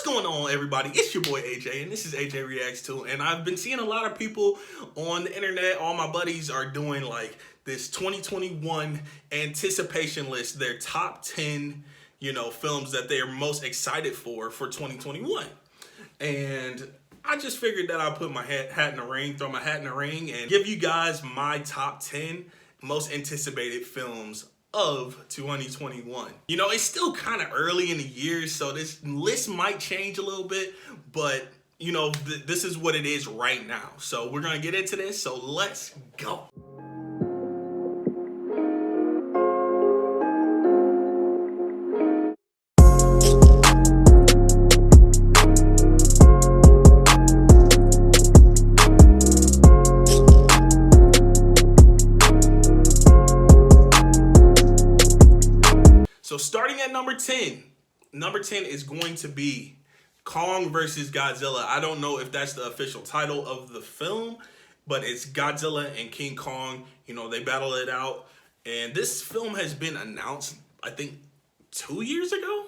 going on, everybody? It's your boy AJ, and this is AJREACTS2, and I've been seeing a lot of people on the internet. All my buddies are doing like this 2021 anticipation list, their top 10, films that they are most excited for 2021. And I just figured that I'll put my hat in the ring, throw my hat in the ring, and give you guys my top 10 most anticipated films of 2021. It's still kind of early in the year, so this list might change a little bit, but this is what it is right now. So we're gonna get into this, so let's go. So starting at number 10 is going to be Kong versus Godzilla. I don't know if that's the official title of the film, but it's Godzilla and King Kong. They battle it out. And this film has been announced, I think, 2 years ago?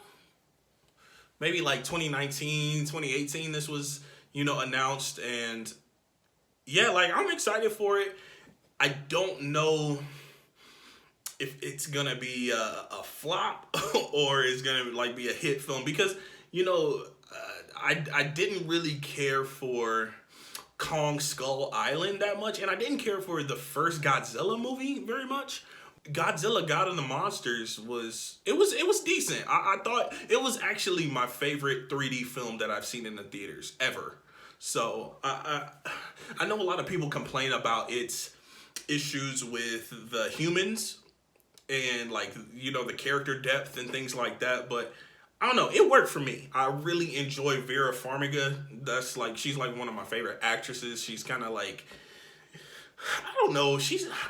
Maybe like 2019, 2018, this was, announced. And yeah, I'm excited for it. I don't know if it's gonna be a flop or it's gonna be a hit film, because I didn't really care for Kong Skull Island that much, and I didn't care for the first Godzilla movie very much. Godzilla God of the Monsters was decent. I thought it was actually my favorite 3D film that I've seen in the theaters ever. So I know a lot of people complain about its issues with the humans and the character depth and things like that, but I don't know, it worked for me. I really enjoy Vera Farmiga. That's she's one of my favorite actresses. She's kind of I don't know,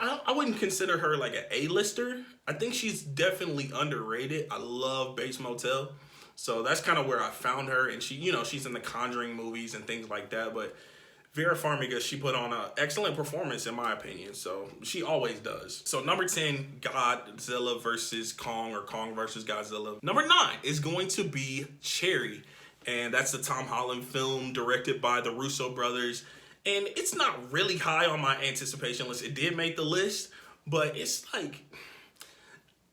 I wouldn't consider her an A-lister. I think she's definitely underrated. I love Bates Motel, so that's kind of where I found her, and she's in the Conjuring movies and things like that. But Vera Farmiga, she put on an excellent performance in my opinion, so she always does. So number 10, Godzilla versus Kong, or Kong versus Godzilla. Number 9 is going to be Cherry, and that's the Tom Holland film directed by the Russo brothers. And it's not really high on my anticipation list. It did make the list, but it's I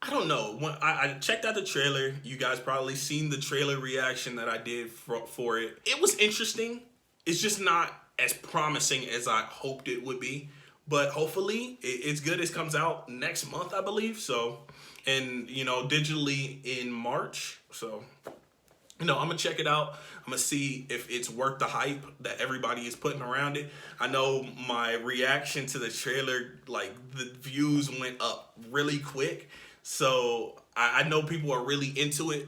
don't know. When I checked out the trailer, you guys probably seen the trailer reaction that I did for it. It was interesting. It's just not as promising as I hoped it would be, but hopefully it's good. It comes out next month, I believe. So, and digitally in March. So, I'm gonna check it out. I'm gonna see if it's worth the hype that everybody is putting around it. I know my reaction to the trailer, the views went up really quick. So I know people are really into it.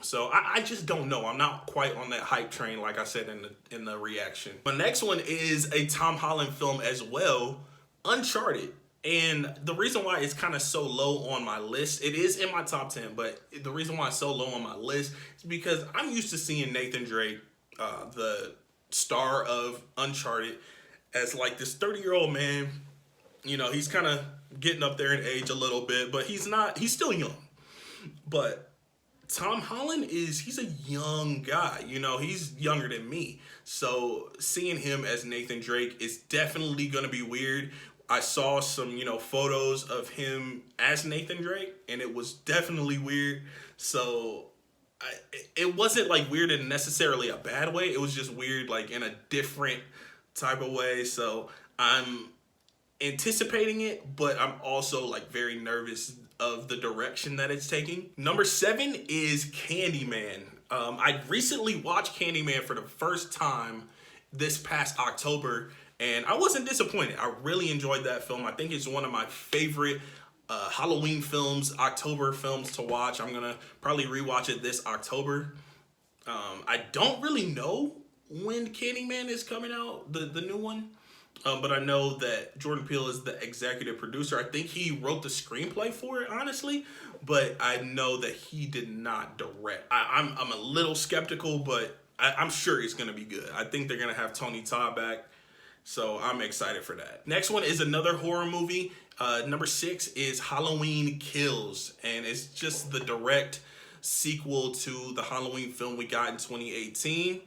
So I just don't know. I'm not quite on that hype train, like I said in the reaction. The next one is a Tom Holland film as well, Uncharted. And the reason why it's kind of so low on my list, it is in my top 10, but the reason why it's so low on my list is because I'm used to seeing Nathan Drake, the star of Uncharted, as this 30-year-old man. He's kind of getting up there in age a little bit, but he's still young. But Tom Holland he's a young guy, he's younger than me. So seeing him as Nathan Drake is definitely going to be weird. I saw some, photos of him as Nathan Drake, and it was definitely weird. So it wasn't weird in necessarily a bad way. It was just weird in a different type of way. So I'm anticipating it, but I'm also very nervous of the direction that it's taking. Number 7 is Candyman. I recently watched Candyman for the first time this past October, and I wasn't disappointed. I really enjoyed that film. I think it's one of my favorite Halloween films, October films to watch. I'm gonna probably rewatch it this October. I don't really know when Candyman is coming out, the new one. But I know that Jordan Peele is the executive producer. I think he wrote the screenplay for it, honestly, but I know that he did not direct. I'm a little skeptical, but I'm sure it's going to be good. I think they're going to have Tony Todd back, so I'm excited for that. Next one is another horror movie. Number 6 is Halloween Kills, and it's just the direct sequel to the Halloween film we got in 2018.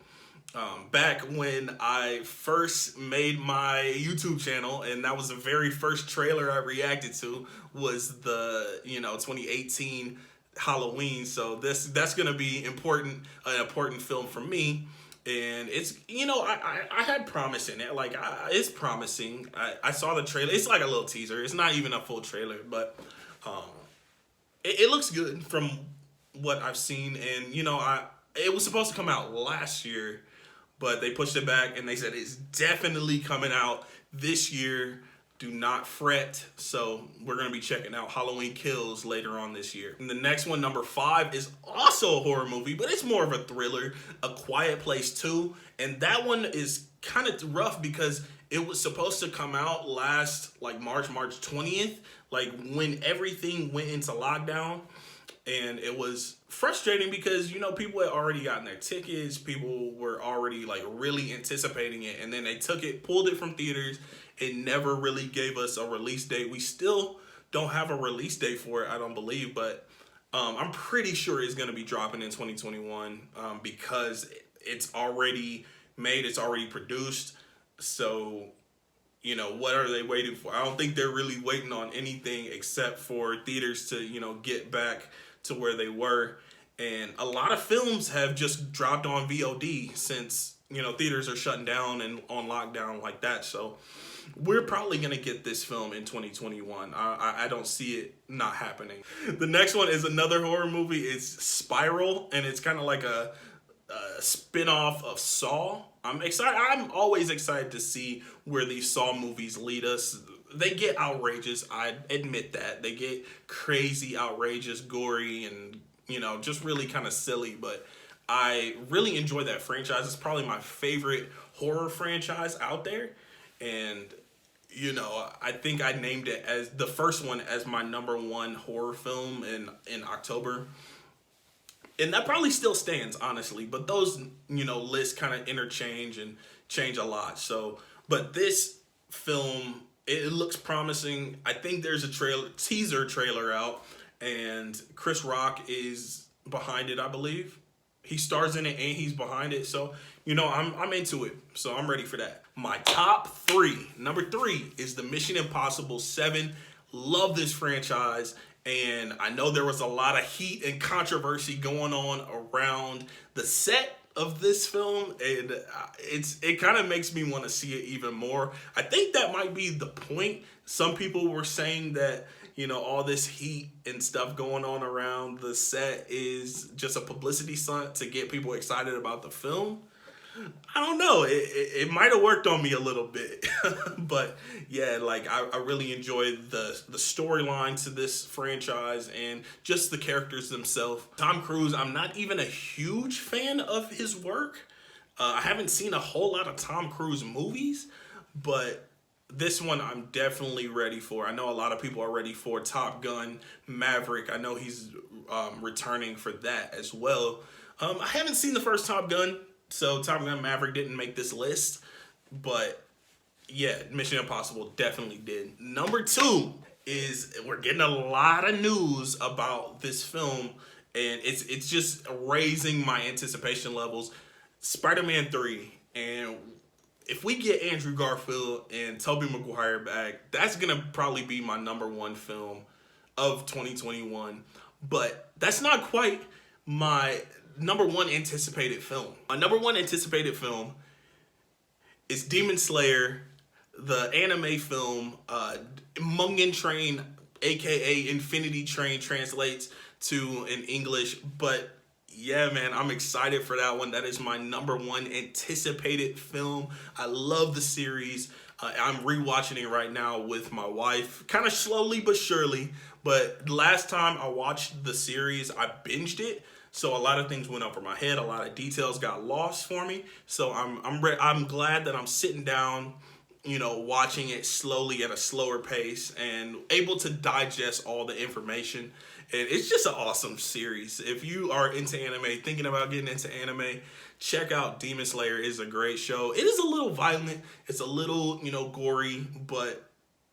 Back when I first made my YouTube channel, and that was the very first trailer I reacted to, was the 2018 Halloween. So that's gonna be an important film for me. And it's, I had promise in it. Like, it's promising. I saw the trailer. It's like a little teaser. It's not even a full trailer, but it looks good from what I've seen. And it was supposed to come out last year, but they pushed it back, and they said it's definitely coming out this year. Do not fret. So we're going to be checking out Halloween Kills later on this year. And the next one, number 5, is also a horror movie, but it's more of a thriller, A Quiet Place 2. And that one is kind of rough because it was supposed to come out last, March 20th, when everything went into lockdown. And it was frustrating because, people had already gotten their tickets. People were already, really anticipating it. And then they pulled it from theaters. It never really gave us a release date. We still don't have a release date for it, I don't believe. But I'm pretty sure it's going to be dropping in 2021 because it's already made. It's already produced. So, what are they waiting for? I don't think they're really waiting on anything except for theaters to, get back to where they were. And a lot of films have just dropped on VOD since, theaters are shutting down and on lockdown like that. So we're probably going to get this film in 2021. I don't see it not happening. The next one is another horror movie. It's Spiral, and it's kind of like a spin-off of Saw. I'm excited. I'm always excited to see where these Saw movies lead us. They get outrageous. I admit that. They get crazy, outrageous, gory, and, just really kind of silly. But I really enjoy that franchise. It's probably my favorite horror franchise out there. And, I think I named it as the first one as my number 1 horror film in October. And that probably still stands, honestly. But those, lists kind of interchange and change a lot. So, but this film, it looks promising. I think there's a teaser trailer out, and Chris Rock is behind it, I believe. He stars in it and he's behind it. So, I'm into it. So I'm ready for that. My top 3. Number 3 is the Mission Impossible 7. Love this franchise. And I know there was a lot of heat and controversy going on around the set of this film, and it kind of makes me want to see it even more. I think that might be the point. Some people were saying that, all this heat and stuff going on around the set is just a publicity stunt to get people excited about the film. I don't know. It might have worked on me a little bit. But yeah, I really enjoyed the storyline to this franchise and just the characters themselves. Tom Cruise, I'm not even a huge fan of his work. I haven't seen a whole lot of Tom Cruise movies, but this one I'm definitely ready for. I know a lot of people are ready for Top Gun Maverick. I know he's returning for that as well. I haven't seen the first Top Gun, so Top Gun Maverick didn't make this list. But yeah, Mission Impossible definitely did. Number 2 is we're getting a lot of news about this film, and it's just raising my anticipation levels. Spider-Man 3, and if we get Andrew Garfield and Tobey Maguire back, that's going to probably be my number 1 film of 2021. But that's not quite my number 1 anticipated film. My number 1 anticipated film is Demon Slayer, the anime film. Mugen Train, aka Infinity Train, translates to in English. But yeah, man, I'm excited for that one. That is my number 1 anticipated film. I love the series. I'm rewatching it right now with my wife, kind of slowly but surely. But last time I watched the series, I binged it. So a lot of things went over my head. A lot of details got lost for me. So I'm glad that I'm sitting down, watching it slowly at a slower pace and able to digest all the information. And it's just an awesome series. If you are into anime, thinking about getting into anime, check out Demon Slayer. It's a great show. It is a little violent. It's a little, gory, but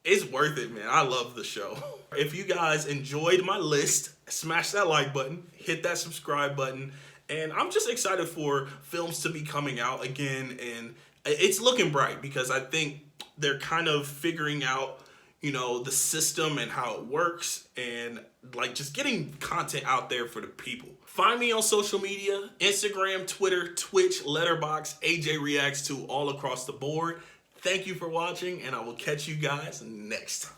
It's worth it, man. I love the show. If you guys enjoyed my list, smash that like button, hit that subscribe button, and I'm just excited for films to be coming out again, and it's looking bright because I think they're kind of figuring out, the system and how it works, and like just getting content out there for the people. Find me on social media, Instagram, Twitter, Twitch, Letterboxd, AJREACTS2 all across the board. Thank you for watching, and I will catch you guys next time.